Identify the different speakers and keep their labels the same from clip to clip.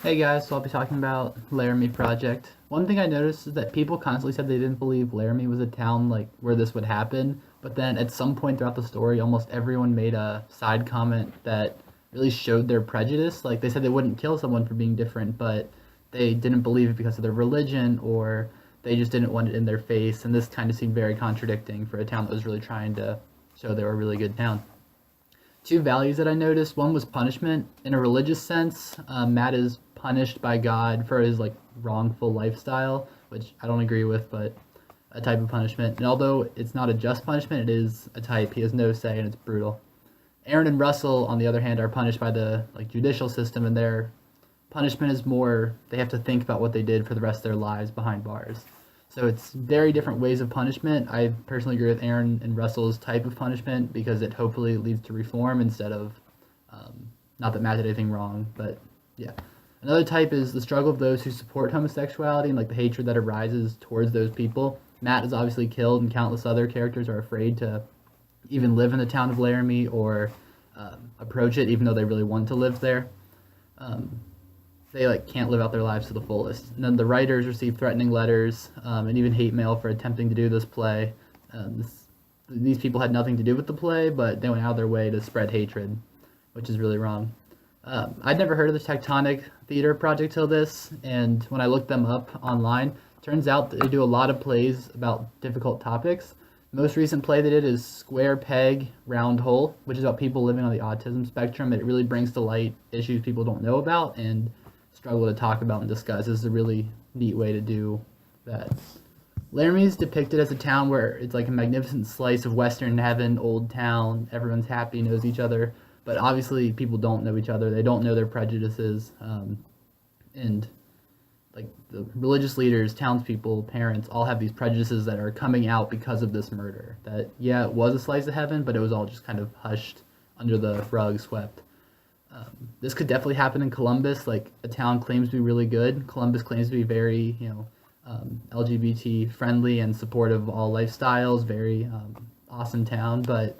Speaker 1: Hey guys, so I'll be talking about Laramie Project. One thing I noticed is that people constantly said they didn't believe Laramie was a town like where this would happen, but then at some point throughout the story, almost everyone made a side comment that really showed their prejudice. Like they said they wouldn't kill someone for being different, but they didn't believe it because of their religion or they just didn't want it in their face, and this kind of seemed very contradicting for a town that was really trying to show they were a really good town. Two values that I noticed. One was punishment. In a religious sense, Matt is punished by God for his like wrongful lifestyle, which I don't agree with, but a type of punishment. And although it's not a just punishment, it is a type. He has no say, and it's brutal. Aaron and Russell, on the other hand, are punished by the like judicial system, and their punishment is more they have to think about what they did for the rest of their lives behind bars. So it's very different ways of punishment. I personally agree with Aaron and Russell's type of punishment because it hopefully leads to reform instead of, not that Matt did anything wrong, but yeah. Another type is the struggle of those who support homosexuality and like the hatred that arises towards those people. Matt is obviously killed, and countless other characters are afraid to even live in the town of Laramie or approach it, even though they really want to live there. Um, they like can't live out their lives to the fullest. And then the writers receive threatening letters and even hate mail for attempting to do this play. These people had nothing to do with the play, but they went out of their way to spread hatred, which is really wrong. I'd never heard of the Tectonic Theater Project till this, and when I looked them up online, turns out that they do a lot of plays about difficult topics. The most recent play they did is Square Peg, Round Hole, which is about people living on the autism spectrum. It really brings to light issues people don't know about and struggle to talk about and discuss. This is a really neat way to do that. Laramie is depicted as a town where it's like a magnificent slice of Western heaven, old town. Everyone's happy, knows each other, but obviously people don't know each other. They don't know their prejudices, and like the religious leaders, townspeople, parents, all have these prejudices that are coming out because of this murder. That yeah, it was a slice of heaven, but it was all just kind of hushed under the rug, swept. This could definitely happen in Columbus. Like a town claims to be really good. Columbus claims to be very, LGBT friendly and supportive of all lifestyles. Very awesome town. But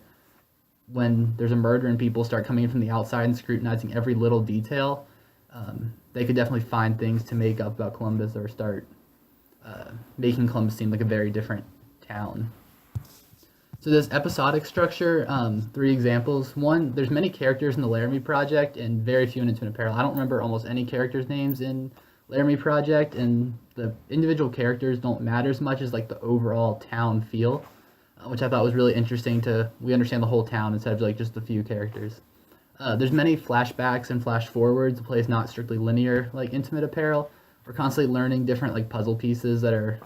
Speaker 1: when there's a murder and people start coming in from the outside and scrutinizing every little detail, they could definitely find things to make up about Columbus or start making Columbus seem like a very different town. So this episodic structure, three examples. One, there's many characters in the Laramie Project and very few in Intimate Apparel. I don't remember almost any characters' names in Laramie Project, and the individual characters don't matter as much as like the overall town feel, which I thought was really interesting we understand the whole town instead of like just a few characters. There's many flashbacks and flash forwards. The play is not strictly linear like Intimate Apparel. We're constantly learning different like puzzle pieces that are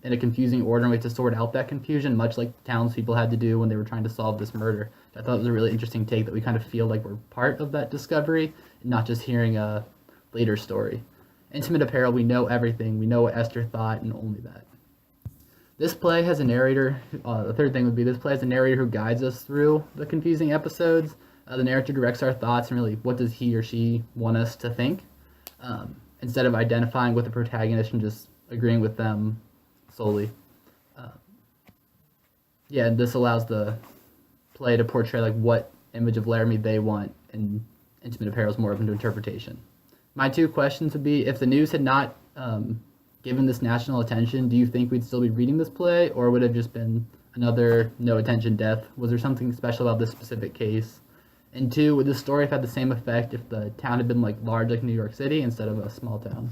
Speaker 1: in a confusing order, and we have to sort out that confusion, much like townspeople had to do when they were trying to solve this murder. I thought it was a really interesting take that we kind of feel like we're part of that discovery, and not just hearing a later story. Intimate Apparel, we know everything. We know what Esther thought, and only that. This play has a narrator. The third thing would be this play has a narrator who guides us through the confusing episodes. The narrator directs our thoughts and really what does he or she want us to think. Instead of identifying with the protagonist and just agreeing with them solely. Uh, yeah, and this allows the play to portray like what image of Laramie they want, and Intimate Apparel is more open to interpretation. My two questions would be: if the news had not given this national attention, do you think we'd still be reading this play, or would it have just been another no attention death? Was there something special about this specific case? And two, would this story have had the same effect if the town had been like large like New York City instead of a small town?